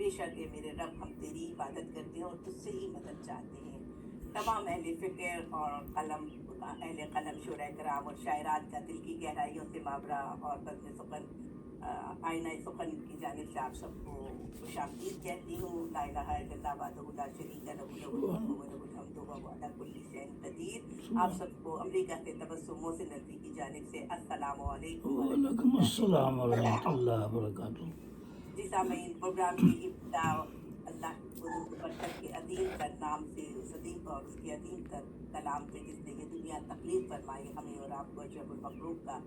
بے شک اے میرے رب ہم تیری عبادت کرتے ہیں اور تجھ سے ہی مدد چاہتے ہیں۔ تمام اہل فکر اور اہل قلم شعراء کرام اور شاعرات کا دل کی گہرائیوں سے مابرہ اور بزم سخن آئینہ سخن کی جانب سے آپ سب کو خوش آمدید کہتی ہوں۔ لا الہ الا اللہ وحدہ لا شریک لہ لہ الملک و لہ الحمد وہو علی کل شیء قدیر۔ آپ سب کو امریکہ سے تبسم محسن ندوی کی جانب سے السلام علیکم وعلیکم السلام ورحمۃ اللہ وبرکاتہ۔ جی سامعین، پروگرام کی ابتدا اللہ بزرگ برکت کے عظیم تر نام سے، اس عظیم اور اس کے عظیم تر کلام سے جس نے یہ دنیا تخلیق فرمائی، ہمیں اور آپ کو اشرف المخلوق کا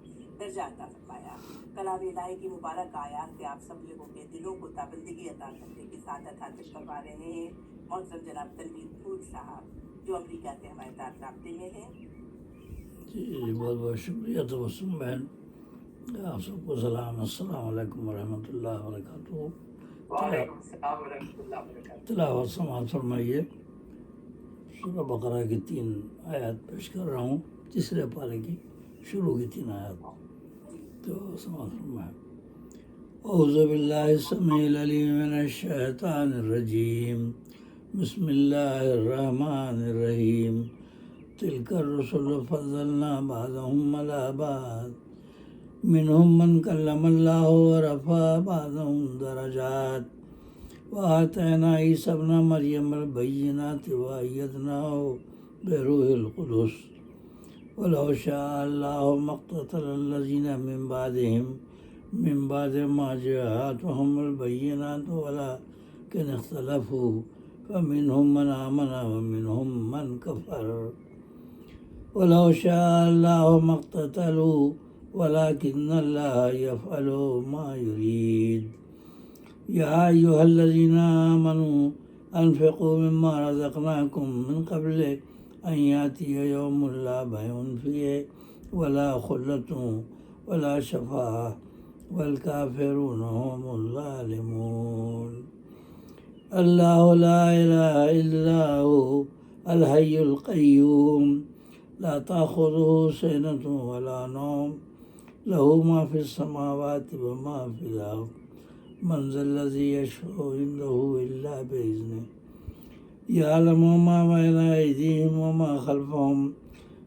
درجہ عطا فرمایا۔ کلام الہی کی مبارک آیات سے آپ سب لوگوں کے دلوں کو تابندگی عطا کرنے کی سعادت حاصل فرما رہے ہیں محترم جناب تنویر پھول صاحب، جو امریکہ سے ہمارے ساتھ رابطے میں ہیں۔ جی بہت بہت شکریہ تبسم بہن، آپ سب کو سلام، السلام علیکم ورحمۃ اللہ وبرکاتہ۔ وعلیکم السلام ورحمۃ اللہ وبرکاتہ۔ تلاوت سماعت فرمائیے۔ سورہ بقرہ کی 3 آیات پیش کر رہا ہوں، تیسرے پارے کی شروع کی 3 آیات، تو سماعت فرمائیں۔ اعوذ باللہ السمیع العلیم من الشیطان الرجیم، بسم اللہ الرحمن الرحیم۔ تلک الرسل فضلنا بعضهم علی بعض، منهم من کلم اللہ ورفع بعضهم درجات، وآتینا عیسی ابن مریم البینات وأیدناه بروح القدس، ولو شاء اللہ ما اقتتل الذین من بعد ما جاءتهم البینات ولکن اختلفوا فمنهم من آمن ومنهم من کفر، ولو شاء اللہ ما اقتتلوا ولکن اللہ یفعل ما یرید۔ یا ایہا الذین آمنوا انفقوا مما رزقناکم من قبل ان یاتی یوم لا بیع فیہ ولا خلۃ ولا شفاعۃ والکافرون هم الظالمون۔ اللہ لا الہ الا هو الحی القیوم لا تأخذہ سنۃ ولا نوم، لہ ما فی السماوات وما فی الارض، من ذا الذی یشفع عنده الا بإذنہ، یعلم ما بین ایدیہم وما خلفہم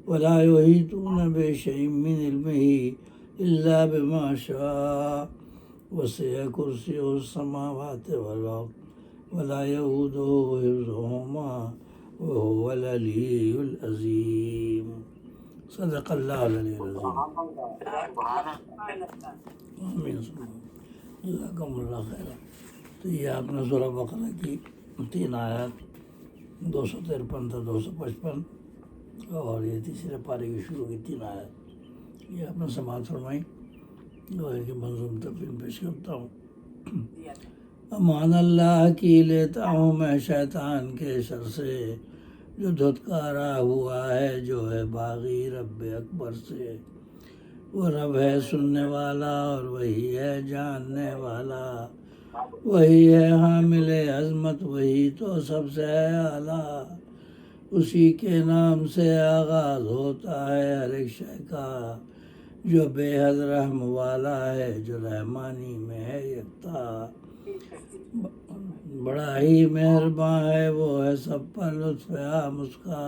ولا یحیطون بشیء من علمہ الا بما شاء، وسع کرسیہ السماوات والارض ولا یؤودہ حفظہما وهو العلی العظیم۔ صدق اللہ العلی العظیم۔ آمین۔ جزاکم اللہ خیر۔ تو یہ آپ نے سورہ بقرہ کی 3 آیات 253 تا 255 اور یہ تیسرے پارے کی شروع کی 3 آیات یہ آپ نے سماعت فرمائی، اور ایک منظوم تفہیم پیش کرتا ہوں۔ امان اللہ کی لیتا ہوں میں شیطان کے شر سے، جو دھتکارا ہوا ہے جو ہے باغی رب اکبر سے۔ وہ رب ہے سننے والا اور وہی ہے جاننے والا، وہی ہے حامل عظمت، وہی تو سب سے ہے اعلیٰ، اسی کے نام سے آغاز ہوتا ہے ہر ایک شے کا، جو بے حد رحم والا ہے، جو رحمانی میں ہے یکتا، بڑا ہی مہرباں ہے، وہ ہے سب پر لطف عام اس کا،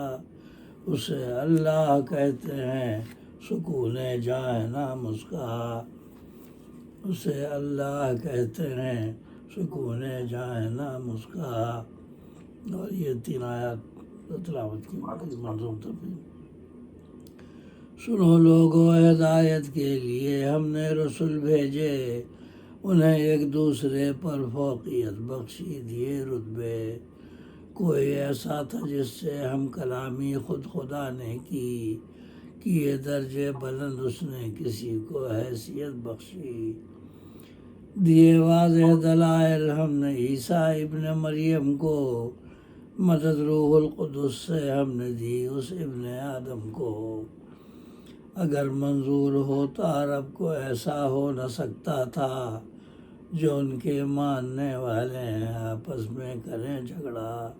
اسے اللہ کہتے ہیں سکون جائے نام اس کا، اسے اللہ کہتے ہیں سکون جائے نام اس کا۔ اور یہ 3 آیات تلاوت کی منظوم تفہیم۔ سنو لوگو ہدایت کے لیے ہم نے رسول بھیجے، انہیں ایک دوسرے پر فوقیت بخشی دیے رتبے، کوئی ایسا تھا جس سے ہم کلامی خود خدا نے کی، کیے درجے بلند اس نے کسی کو حیثیت بخشی، دیے واضح دلائل ہم نے عیسیٰ ابن مریم کو، مدد روح القدس سے ہم نے دی اس ابن آدم کو، اگر منظور ہوتا رب کو ایسا ہو نہ سکتا تھا، جو ان کے ماننے والے ہیں آپس میں کریں جھگڑا،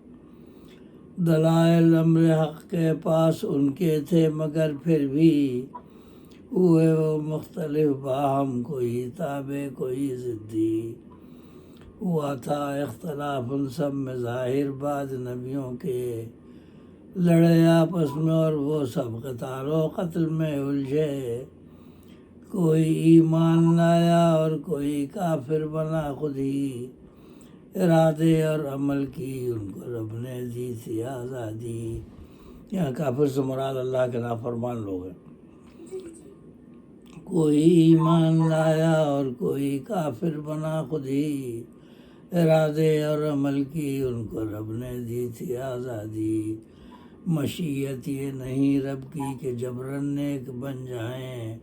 دلائل امر حق کے پاس ان کے تھے مگر پھر بھی ہوئے وہ مختلف، باہم کوئی تابع کوئی ضدی، ہوا تھا اختلاف ان سب میں ظاہر بعد نبیوں کے، لڑے آپس میں اور وہ سب قتال و قتل میں الجھے، کوئی ایمان لایا اور کوئی کافر بنا خود ہی، ارادے اور عمل کی ان کو رب نے دی تھی آزادی۔ یہاں کافر سے مراد اللہ کے نافرمان لوگ ہیں۔ جی جی کوئی ایمان لایا اور کوئی کافر بنا خود ہی، ارادے اور عمل کی ان کو رب نے دی تھی آزادی۔ مشیت یہ نہیں رب کی کہ جبرن نیک بن جائیں،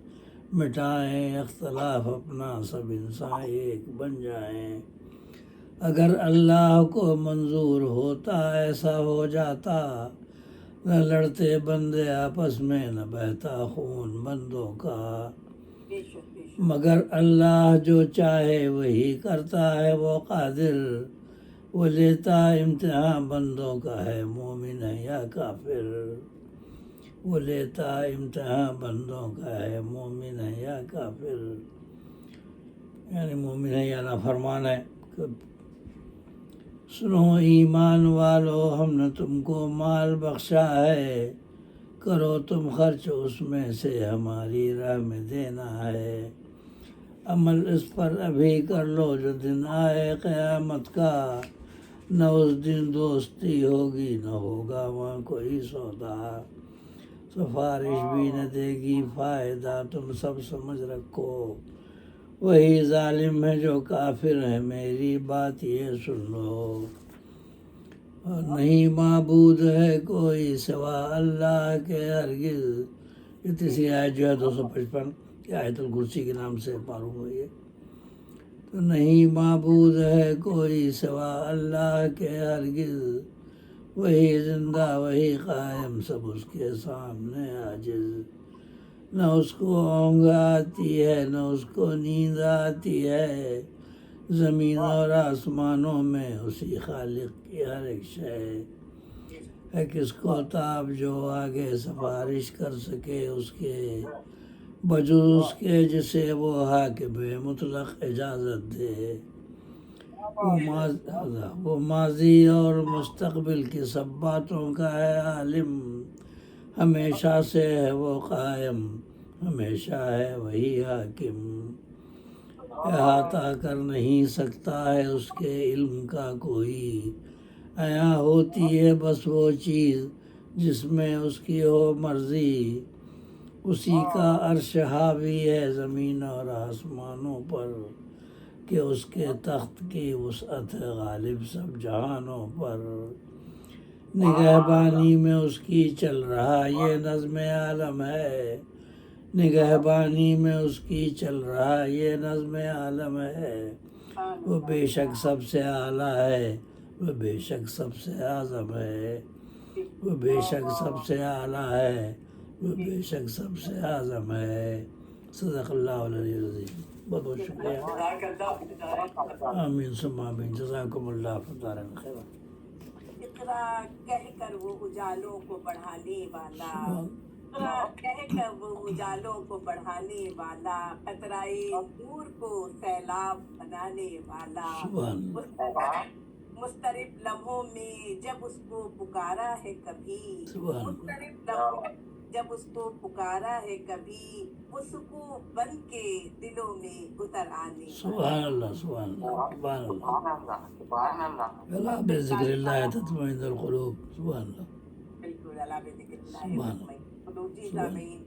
مٹائیں اختلاف اپنا سب انسان ایک بن جائیں۔ اگر اللہ کو منظور ہوتا ایسا ہو جاتا، نہ لڑتے بندے آپس میں نہ بہتا خون بندوں کا، بے شک بے شک۔ مگر اللہ جو چاہے وہی کرتا ہے وہ قادر، وہ لیتا امتحان بندوں کا ہے مومن ہے یا کافر، وہ لیتا امتحان بندوں کا ہے مومن ہے یا کافر، یعنی مومن ہے یا نافرمان ہے۔ سنو ایمان والو ہم نے تم کو مال بخشا ہے، کرو تم خرچ اس میں سے ہماری راہ میں دینا ہے، عمل اس پر ابھی کر لو جو دن آئے قیامت کا، نہ اس دن دوستی ہوگی نہ ہوگا وہاں کوئی سودا، سفارش بھی نہ دے گی فائدہ تم سب سمجھ رکھو، وہی ظالم ہے جو کافر ہے میری بات یہ سن لو، اور نہیں معبود ہے کوئی سوا اللہ کے ہرگز۔ یہ تیسری آیت جو ہے 255 کی آیت الکرسی کے نام سے معروف ہوئی ہے۔ تو نہیں معبود ہے کوئی سوا اللہ کے ہرگز، وہی زندہ وہی قائم سب اس کے سامنے عاجز، نہ اس کو اونگ آتی ہے نہ اس کو نیند آتی ہے، زمین اور آسمانوں میں اسی خالق کی ہر ایک شے ہے، کس کو تاب جو آگے سفارش کر سکے اس کے، بجز اس کے جسے وہ حاکم مطلق اجازت دے، وہ ماضی اور مستقبل کی سب باتوں کا ہے عالم، ہمیشہ سے ہے وہ قائم ہمیشہ ہے وہی حاکم، احاطہ کر نہیں سکتا ہے اس کے علم کا کوئی، عیاں ہوتی ہے بس وہ چیز جس میں اس کی ہو مرضی، اسی کا عرش حاوی ہے زمین اور آسمانوں پر، کہ اس کے تخت کی وسعت ہے غالب سب جہانوں پر، نگہبانی میں اس کی چل رہا یہ نظم عالم ہے، نگہبانی میں اس کی چل رہا یہ نظم عالم ہے، وہ بے شک سب سے اعلیٰ ہے وہ بے شک سب سے اعظم ہے، وہ بے شک سب سے اعلیٰ ہے وہ بے شک سب سے اعظم ہے۔ صدق اللہ العلی العظیم۔ بہت بہت شکریہ۔ آمین ثم آمین۔ جزاکم اللہ خیرا خیرا۔ اقرا کہہ کر وہ اجالوں کو بڑھانے والا، سبحان اقرا کہہ کر وہ اجالوں کو بڑھانے والا، قطرائے نور کو سیلاب بنانے والا، سبحان مضطرب لمحوں میں جب اس کو پکارا ہے کبھی، سبحان مضطرب لمحوں میں جب اس کو پکارا ہے کبھی، وہ سکون بن کے دلوں میں اتر آنے سبحان اللہ سبحان اللہ سبحان اللہ، اللہ بذکر اللہ تطمئن القلوب۔ سبحان اللہ بالکل اللہ بذکر اللہ سبحان تطمئن القلوب۔ جی سبحان سامعین،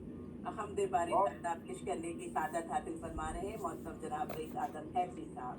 حمد باری تعالیٰ پیش کرنے کی سعادت حاصل فرما رہے ہیں محترم جناب رئیس اعظم حیدری صاحب۔